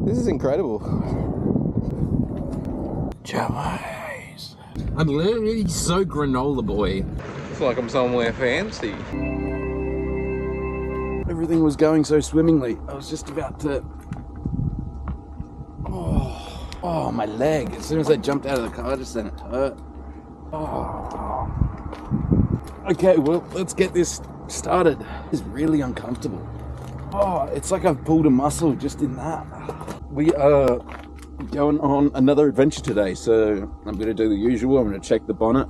This is incredible. Jeez. I'm literally so granola boy. It's like I'm somewhere fancy. Everything was going so swimmingly. I was just about to... Oh, my leg. As soon as I jumped out of the car, just then it hurt. Oh. Okay, well, let's get this started. It's really uncomfortable. Oh, it's like I've pulled a muscle just in that. We are going on another adventure today, so I'm going to do the usual. I'm going to check the bonnet.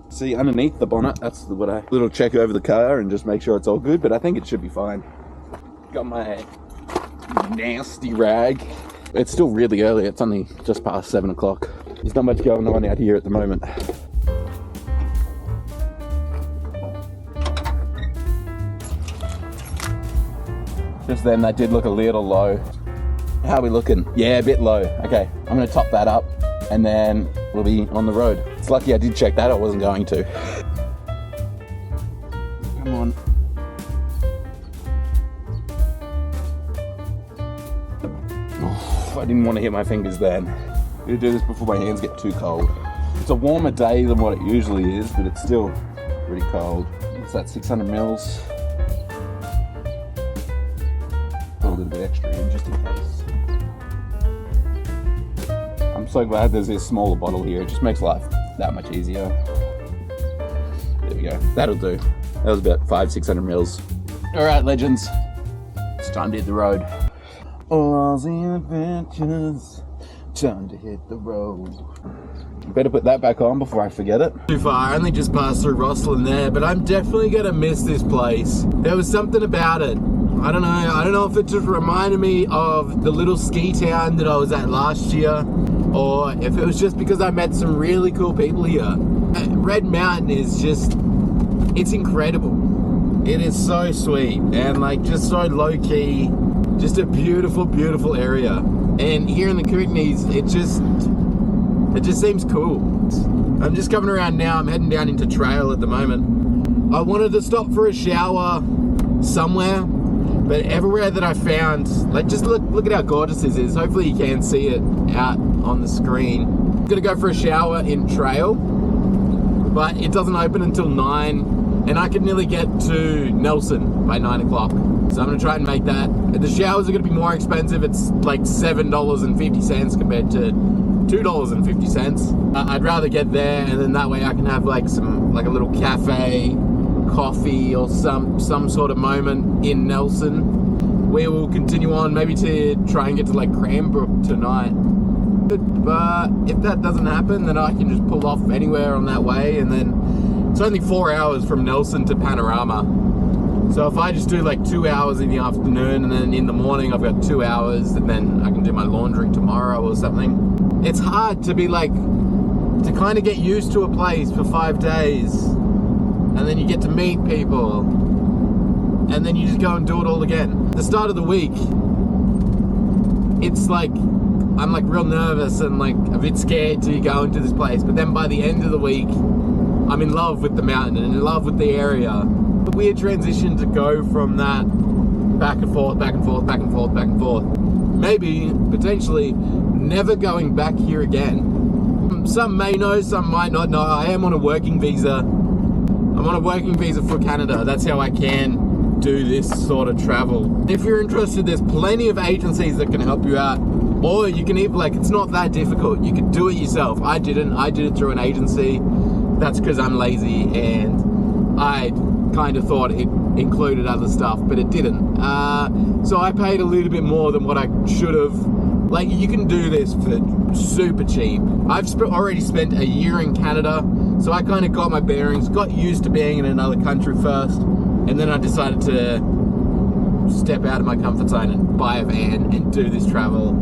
See, underneath the bonnet, that's what I... Little check over the car and just make sure it's all good, but I think it should be fine. Got my nasty rag. It's still really early. It's only just past 7 o'clock. There's not much going on out here at the moment. Just then, that did look a little low. How are we looking? Yeah, a bit low. Okay, I'm gonna top that up and then we'll be on the road. It's lucky I did check that. I wasn't going to. Come on. Oh, I didn't want to hit my fingers then. I'm gonna do this before my hands get too cold. It's a warmer day than what it usually is, but it's still pretty cold. What's that, 600 mils? Put a little bit extra in just in case. I'm so glad there's this smaller bottle here. It just makes life that much easier. There we go. That'll do. That was about 500-600 mils. All right, legends. It's time to hit the road. Aussie adventures. Time to hit the road. Better put that back on before I forget it. Too far. I only just passed through Rosslyn there, but I'm definitely gonna miss this place. There was something about it. I don't know if it just reminded me of the little ski town that I was at last year, or if it was just because I met some really cool people here. Red Mountain is just, it's incredible. It is so sweet and like just so low key, just a beautiful, beautiful area. And here in the Kootenays, it just seems cool. I'm just coming around now. I'm heading down into trail at the moment. I wanted to stop for a shower somewhere, but everywhere that I found, like, just look at how gorgeous this is. Hopefully you can see it out on the screen. I'm gonna go for a shower in trail, but it doesn't open until 9, and I can nearly get to Nelson by 9 o'clock. So I'm gonna try and make that. The showers are gonna be more expensive. It's like $7.50 compared to $2.50. I'd rather get there, and then that way I can have like a little cafe, coffee, or some sort of moment in Nelson. We will continue on maybe to try and get to like Cranbrook tonight. But if that doesn't happen, then I can just pull off anywhere on that way, and then it's only 4 hours from Nelson to Panorama. So if I just do like 2 hours in the afternoon, and then in the morning I've got 2 hours, and then I can do my laundry tomorrow or something. It's hard to be like, to kind of get used to a place for 5 days, and then you get to meet people, and then you just go and do it all again. At the start of the week, it's like, I'm like real nervous and like a bit scared to go into this place, but then by the end of the week, I'm in love with the mountain and in love with the area. A weird transition to go from that back and forth, back and forth, back and forth, back and forth. Maybe, potentially, never going back here again. Some may know, some might not know. I am on a working visa. I'm on a working visa for Canada. That's how I can do this sort of travel. If you're interested, there's plenty of agencies that can help you out. Or you can even, like, it's not that difficult. You can do it yourself. I didn't. I did it through an agency. That's because I'm lazy, and I kind of thought it included other stuff, but it didn't. So I paid a little bit more than what I should have. Like, you can do this for super cheap. I've already spent a year in Canada, so I kind of got my bearings, got used to being in another country first, and then I decided to step out of my comfort zone and buy a van and do this travel.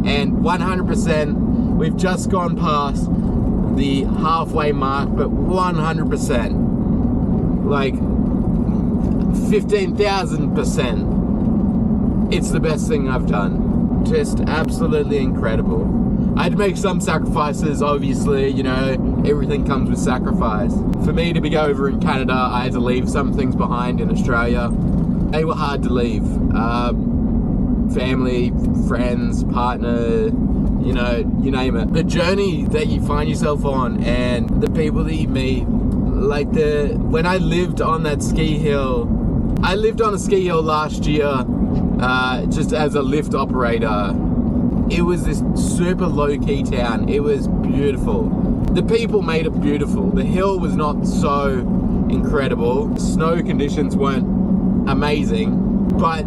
And 100%, we've just gone past the halfway mark, but 100%, like 15,000%, it's the best thing I've done. Just absolutely incredible. I had to make some sacrifices, obviously, you know, everything comes with sacrifice. For me to be over in Canada, I had to leave some things behind in Australia. They were hard to leave. family, friends, partner, you know, you name it. The journey that you find yourself on and the people that you meet, like when I lived on that ski hill, I lived on a ski hill last year, just as a lift operator. It was this super low-key town. It was beautiful. The people made it beautiful. The hill was not so incredible. Snow conditions weren't amazing, but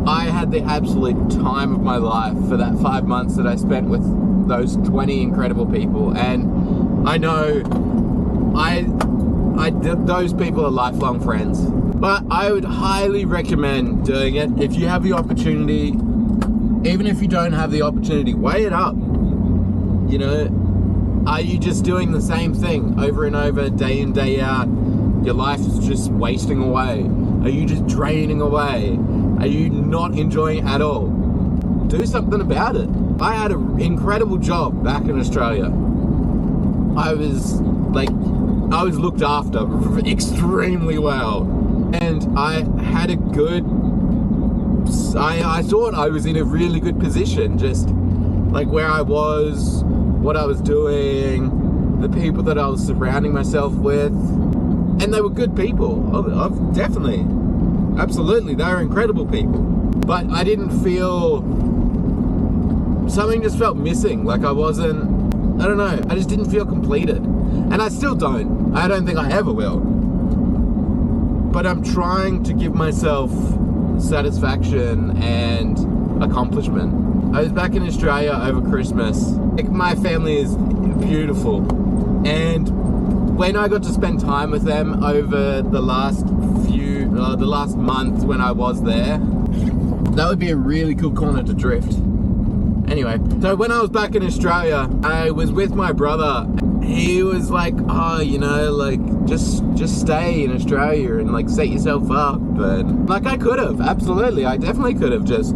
I had the absolute time of my life for that 5 months that I spent with those 20 incredible people. And I know those people are lifelong friends. But I would highly recommend doing it if you have the opportunity. Even if you don't have the opportunity, weigh it up. You know, are you just doing the same thing over and over, day in, day out? Your life is just wasting away. Are you just draining away? Are you not enjoying it at all? Do something about it. I had an incredible job back in Australia. I was looked after extremely well. And I had a good, I thought I was in a really good position, just like where I was, what I was doing, the people that I was surrounding myself with. And they were good people. I've definitely, absolutely, they were incredible people. But I didn't feel, something just felt missing. Like I wasn't, I don't know, I just didn't feel completed. And I still don't. I don't think I ever will. But I'm trying to give myself satisfaction and accomplishment. I was back in Australia over Christmas. Like, my family is beautiful. And when I got to spend time with them over the last month when I was there, that would be a really cool corner to drift. Anyway, so when I was back in Australia, I was with my brother. He was like, oh, you know, like, just stay in Australia and, like, set yourself up. And, like, I could have, absolutely. I definitely could have just,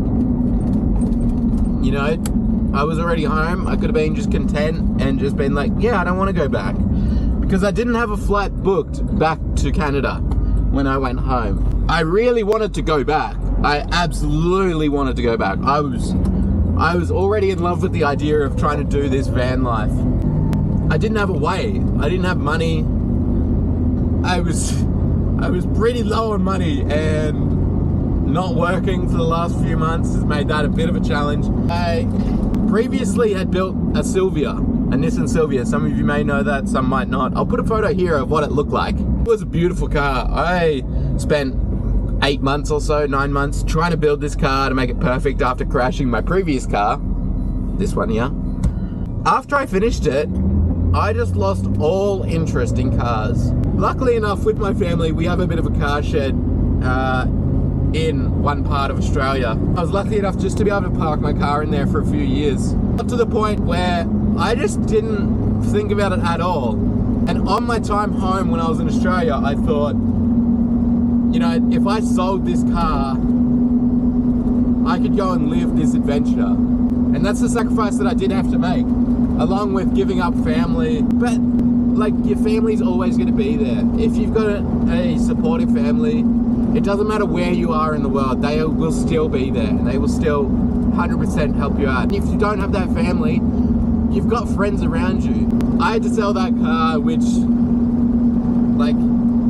you know, I was already home. I could have been just content and just been like, yeah, I don't want to go back. Because I didn't have a flight booked back to Canada when I went home. I really wanted to go back. I absolutely wanted to go back. I was already in love with the idea of trying to do this van life. I didn't have a way. I didn't have money. I was pretty low on money, and not working for the last few months has made that a bit of a challenge. I previously had built a Nissan Silvia. Some of you may know that, some might not. I'll put a photo here of what it looked like. It was a beautiful car. I spent 8 months or so, 9 months, trying to build this car to make it perfect after crashing my previous car. This one here. After I finished it, I just lost all interest in cars. Luckily enough, with my family, we have a bit of a car shed in one part of Australia. I was lucky enough just to be able to park my car in there for a few years. Up to the point where I just didn't think about it at all. And on my time home when I was in Australia, I thought, you know, if I sold this car, I could go and live this adventure. And that's the sacrifice that I did have to make, along with giving up family. But, like, your family's always going to be there. If you've got a supportive family, it doesn't matter where you are in the world, they will still be there. And they will still 100% help you out. And if you don't have that family, you've got friends around you. I had to sell that car, which, like,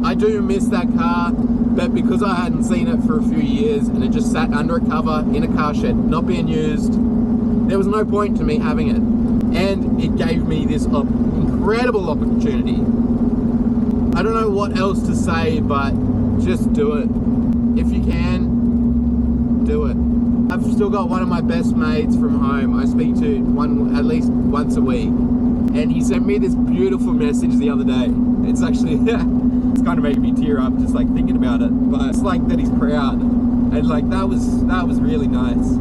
I do miss that car, but because I hadn't seen it for a few years and it just sat under a cover in a car shed, not being used, there was no point to me having it. And it gave me this incredible opportunity. I don't know what else to say, but just do it. If you can, do it. I've still got one of my best mates from home I speak to at least once a week. And he sent me this beautiful message the other day. It's actually, it's kind of making me tear up just like thinking about it. But it's like that he's proud. And like, that was really nice.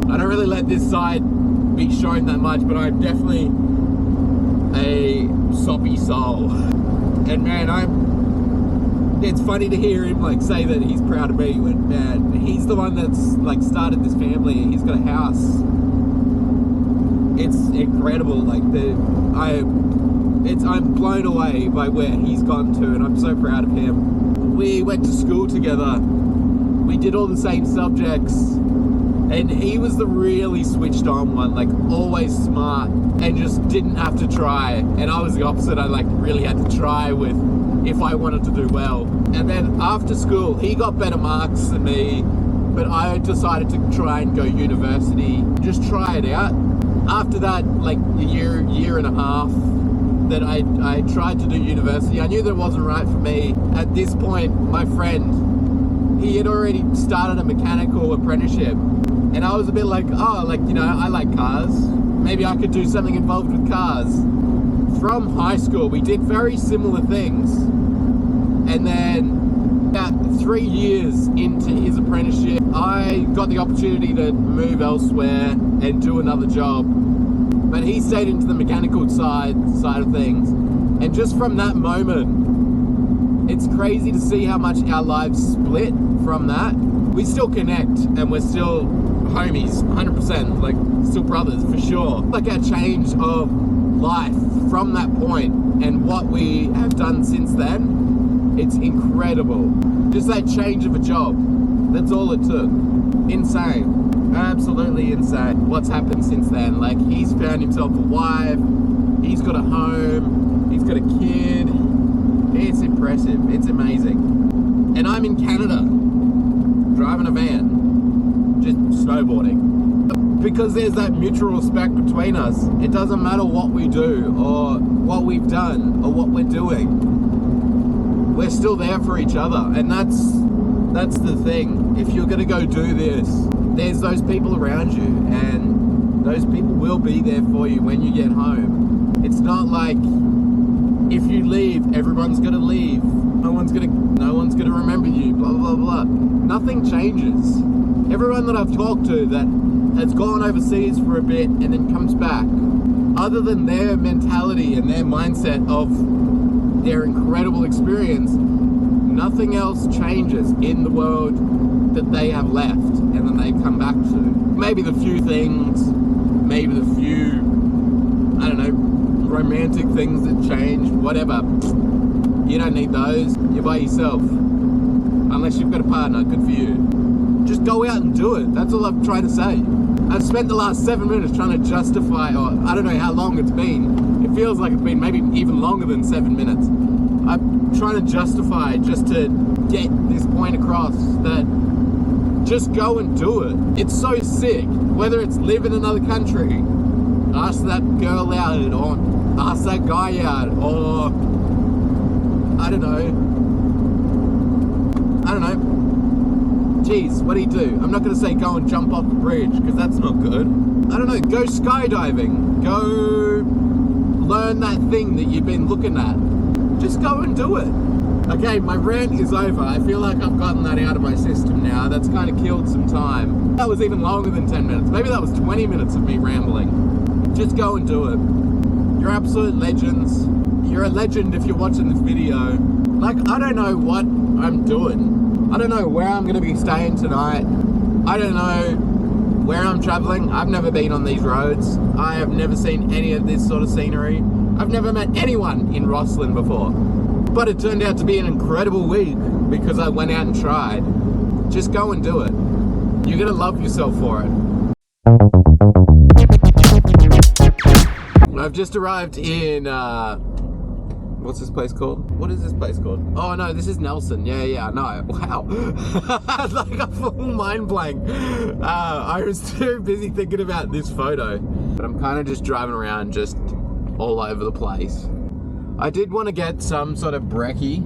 I don't really let this side be shown that much, but I'm definitely a soppy soul. And man, it's funny to hear him like say that he's proud of me when, man, he's the one that's like started this family. He's got a house. It's incredible. Like I'm blown away by where he's gone to, and I'm so proud of him. We went to school together. We did all the same subjects, and he was the really switched on one, like always smart and just didn't have to try. And I was the opposite. I like really had to try with if I wanted to do well. And then after school, he got better marks than me, but I decided to try and go university, just try it out. After that, like a year and a half that I tried to do university, I knew that it wasn't right for me. At this point, my friend, he had already started a mechanical apprenticeship, and I was a bit like, oh, like, you know, I like cars. Maybe I could do something involved with cars. From high school, we did very similar things, and then about 3 years into his apprenticeship, I got the opportunity to move elsewhere and do another job. But he stayed into the mechanical side of things. And just from that moment, it's crazy to see how much our lives split from that. We still connect, and we're still homies, 100%, like still brothers for sure. Like our change of life from that point and what we have done since then, it's incredible. Just that change of a job, that's all it took. Insane. Absolutely insane what's happened since then. Like, he's found himself a wife, he's got a home, he's got a kid. It's impressive, it's amazing. And I'm in Canada, driving a van, just snowboarding. Because there's that mutual respect between us. It doesn't matter what we do or what we've done or what we're doing. We're still there for each other, and that's the thing. If you're gonna go do this, there's those people around you, and those people will be there for you when you get home. It's not like if you leave, everyone's gonna leave. No one's gonna remember you, blah, blah, blah. Nothing changes. Everyone that I've talked to that has gone overseas for a bit and then comes back, other than their mentality and their mindset of their incredible experience, nothing else changes in the world that they have left and then they come back to. Maybe the few things, maybe the few, I don't know, romantic things that change, whatever. You don't need those. You're by yourself. Unless you've got a partner, good for you. Just go out and do it. That's all I'm trying to say. I've spent the last 7 minutes trying to justify, or I don't know how long it's been. It feels like it's been maybe even longer than 7 minutes. I'm trying to justify just to get this point across that just go and do it. It's so sick. Whether it's live in another country, ask that girl out, or ask that guy out, or I don't know. Jeez, what do you do? I'm not going to say go and jump off the bridge, because that's not good. I don't know, go skydiving. Go learn that thing that you've been looking at. Just go and do it. Okay, my rant is over. I feel like I've gotten that out of my system now. That's kind of killed some time. That was even longer than 10 minutes. Maybe that was 20 minutes of me rambling. Just go and do it. You're absolute legends. You're a legend if you're watching this video. Like, I don't know what I'm doing. I don't know where I'm going to be staying tonight. I don't know where I'm traveling. I've never been on these roads. I have never seen any of this sort of scenery. I've never met anyone in Rosslyn before. But it turned out to be an incredible week because I went out and tried. Just go and do it. You're going to love yourself for it. I've just arrived in, what's this place called? What is this place called? Oh no, this is Nelson. Yeah, no, wow. Like a full mind blank. I was too busy thinking about this photo. But I'm kind of just driving around just all over the place. I did want to get some sort of brekkie.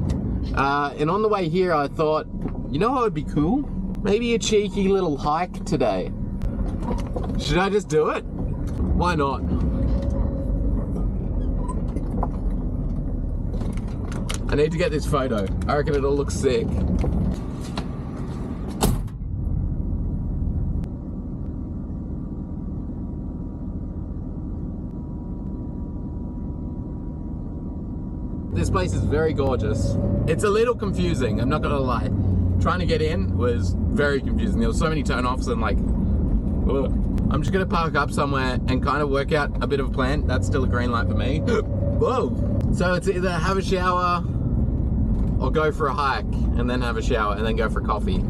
And on the way here I thought, you know what would be cool? Maybe a cheeky little hike today. Should I just do it? Why not? I need to get this photo. I reckon it'll look sick. This place is very gorgeous. It's a little confusing, I'm not gonna lie. Trying to get in was very confusing. There were so many turn-offs and like, ugh. I'm just gonna park up somewhere and kind of work out a bit of a plan. That's still a green light for me. Whoa! So it's either have a shower or go for a hike and then have a shower and then go for coffee.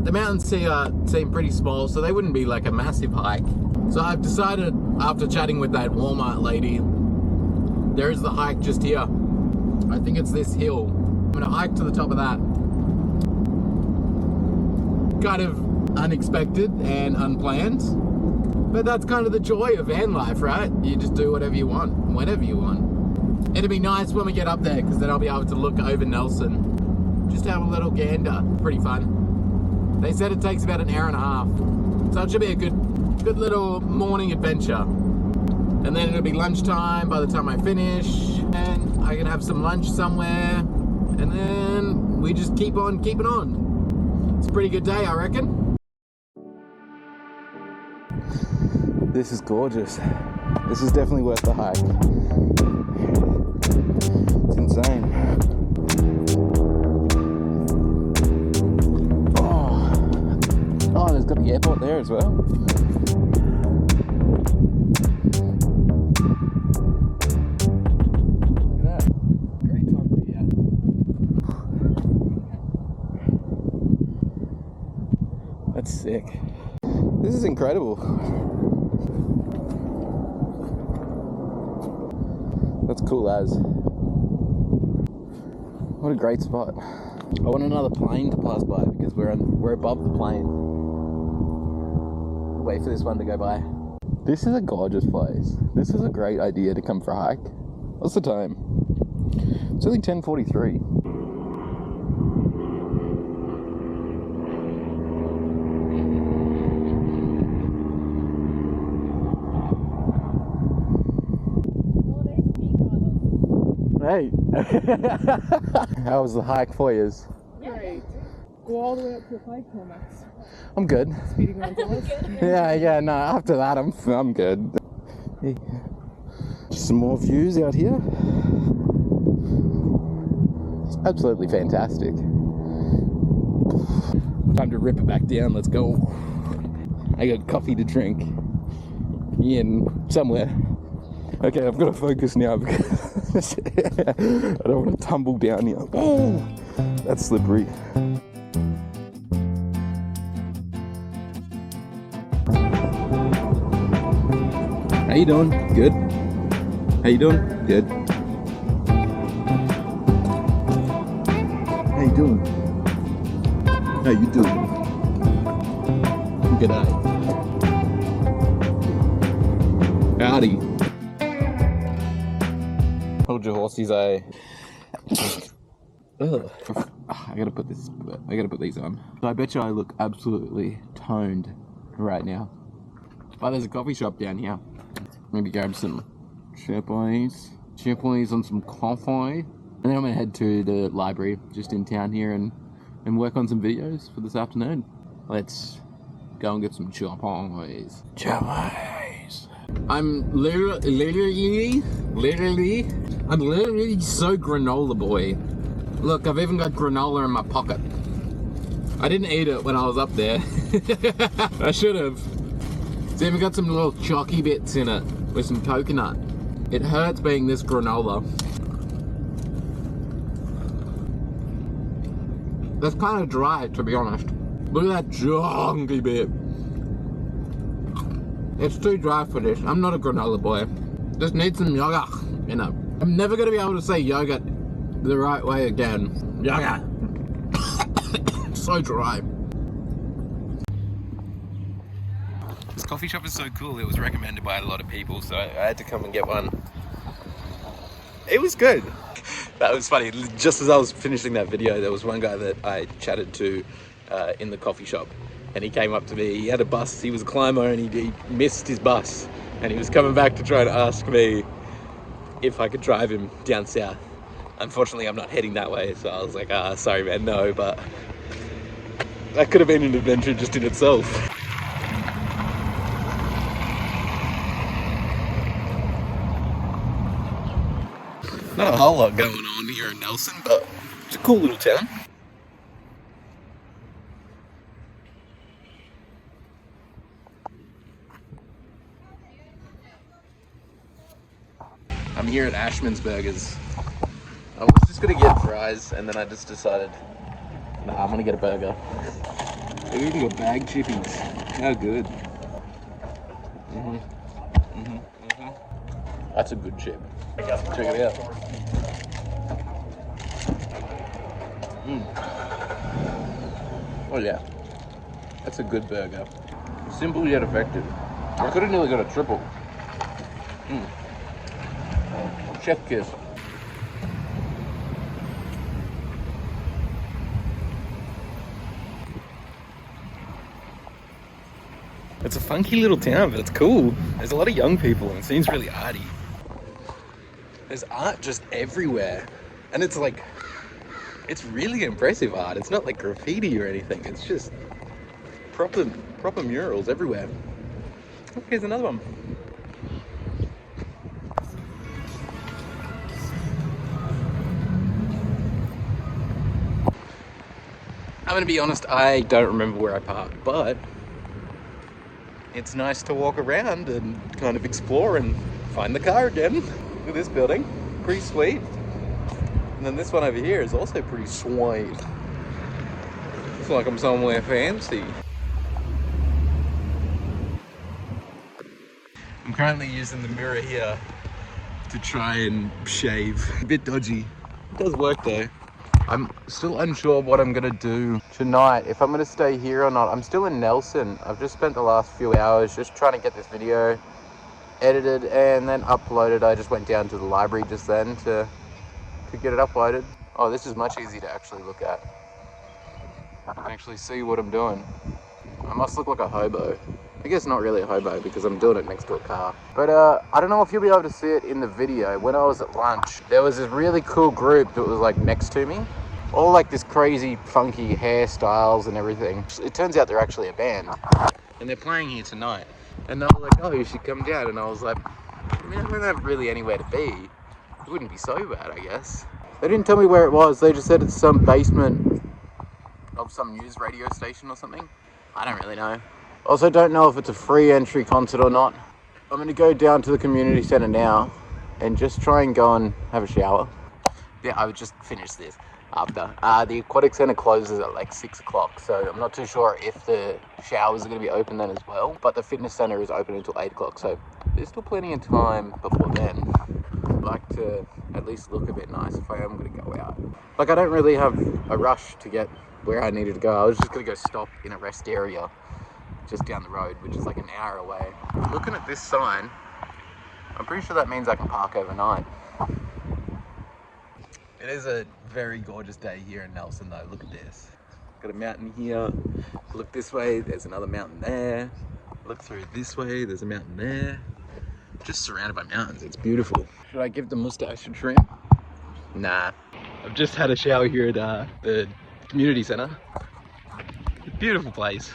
The mountains here seem pretty small, so they wouldn't be like a massive hike. So I've decided, after chatting with that Walmart lady, there is the hike just here. I think it's this hill. I'm gonna hike to the top of that. Kind of unexpected and unplanned, but that's kind of the joy of van life, right? You just do whatever you want, whenever you want. It'll be nice when we get up there, because then I'll be able to look over Nelson. Just have a little gander. Pretty fun. They said it takes about an hour and a half. So it should be a good little morning adventure. And then it'll be lunchtime by the time I finish. And I can have some lunch somewhere. And then we just keep on keeping on. It's a pretty good day, I reckon. This is gorgeous. This is definitely worth the hike. It's insane. Oh, there's got the airport there as well. Look at that. Great time to be out. That's sick. This is incredible. That's cool as. What a great spot. I want another plane to pass by because we're above the plane. Wait for this one to go by. This is a gorgeous place. This is a great idea to come for a hike. What's the time? It's only 10:43. Hey! How was the hike for you? Great. Go all the way up to the 5 kilometers. I'm good. Speeding around the list. Yeah, no, after that I'm good. Hey. Just some more views out here. It's absolutely fantastic. Time to rip it back down, let's go. I got coffee to drink. In somewhere. Okay, I've got to focus now because I don't want to tumble down here. Oh, that's slippery. How you doing? Good. How you doing? Good. How you doing? How you doing? G'day. Howdy. Told your horsies I gotta put these on. I bet you I look absolutely toned right now. Oh, there's a coffee shop down here. Maybe grab some chippies on some coffee. And then I'm gonna head to the library just in town here and work on some videos for this afternoon. Let's go and get some chippies. I'm literally so granola boy. Look, I've even got granola in my pocket. I didn't eat it when I was up there. I should have. It's even got some little chalky bits in it with some coconut. It hurts being this granola. That's kind of dry, to be honest. Look at that chunky bit. It's too dry for this. I'm not a granola boy. Just need some yogurt, you know. I'm never going to be able to say yogurt the right way again. Yogurt. So dry. This coffee shop is so cool. It was recommended by a lot of people, so I had to come and get one. It was good. That was funny. Just as I was finishing that video, there was one guy that I chatted to in the coffee shop. And he came up to me, he had a bus, he was a climber and he missed his bus. And he was coming back to try to ask me if I could drive him down south. Unfortunately, I'm not heading that way, so I was like, sorry man, no, but that could have been an adventure just in itself. Not a whole lot going on here in Nelson, but it's a cool little town. I'm here at Ashman's Burgers. I was just gonna get fries, and then I just decided, nah, I'm gonna get a burger. They've even got bag chippies. How good. That's a good chip. Check it out. Oh yeah, that's a good burger. Simple yet effective. I could have nearly got a triple. Chef kiss. It's a funky little town, but it's cool. There's a lot of young people and it seems really arty. There's art just everywhere. And it's like, it's really impressive art. It's not like graffiti or anything. It's just proper murals everywhere. Oh, here's another one. I'm gonna be honest, I don't remember where I parked, but it's nice to walk around and kind of explore and find the car again. Look at this building, pretty sweet. And then this one over here is also pretty sweet. Looks like I'm somewhere fancy. I'm currently using the mirror here to try and shave. A bit dodgy. It does work though. I'm still unsure what I'm gonna do tonight, if I'm gonna stay here or not. I'm still in Nelson. I've just spent the last few hours just trying to get this video edited and then uploaded. I just went down to the library just then to get it uploaded. Oh, this is much easier to actually look at. I can actually see what I'm doing. I must look like a hobo. I guess not really a hobo because I'm doing it next to a car. But I don't know if you'll be able to see it in the video. When I was at lunch, there was this really cool group that was like next to me. All like this crazy funky hairstyles and everything. It turns out they're actually a band. And they're playing here tonight. And they were like, oh, you should come down. And I was like, I mean, I don't have really anywhere to be. It wouldn't be so bad, I guess. They didn't tell me where it was. They just said it's some basement of some news radio station or something. I don't really know. Also don't know if it's a free entry concert or not. I'm gonna go down to the community center now and just try and go and have a shower. Yeah, I would just finish this after. The aquatic center closes at like 6 o'clock, so I'm not too sure if the showers are gonna be open then as well, but the fitness center is open until 8 o'clock, so there's still plenty of time before then. I'd like to at least look a bit nice if I am gonna go out. Like, I don't really have a rush to get where I needed to go. I was just gonna go stop in a rest area just down the road, which is like an hour away. Looking at this sign, I'm pretty sure that means I can park overnight. It is a very gorgeous day here in Nelson though. Look at this. Got a mountain here. Look this way, there's another mountain there. Look through this way, there's a mountain there. Just surrounded by mountains, it's beautiful. Should I give the mustache a trim? Nah. I've just had a shower here at the community center. Beautiful place.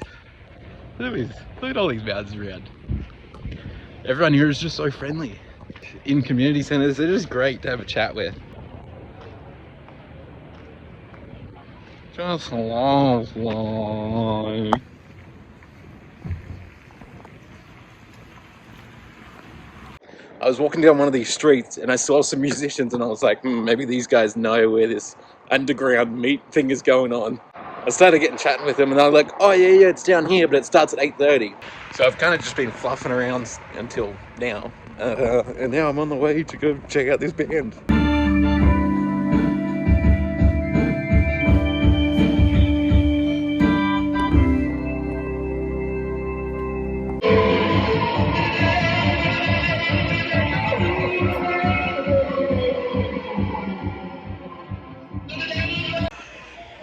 Look at all these mountains around. Everyone here is just so friendly. In community centers, they're just great to have a chat with. Just lovely. I was walking down one of these streets and I saw some musicians and I was like, maybe these guys know where this underground meet thing is going on. I started getting chatting with them and they were like, oh yeah, it's down here, but it starts at 8:30. So I've kind of just been fluffing around until now. And now I'm on the way to go check out this band.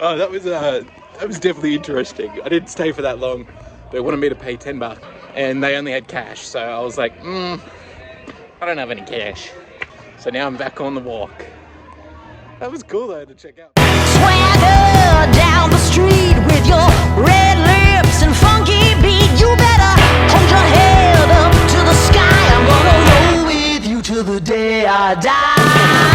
Oh, that was definitely interesting. I didn't stay for that long. They wanted me to pay $10 and they only had cash. So I was like, I don't have any cash. So now I'm back on the walk. That was cool though to check out.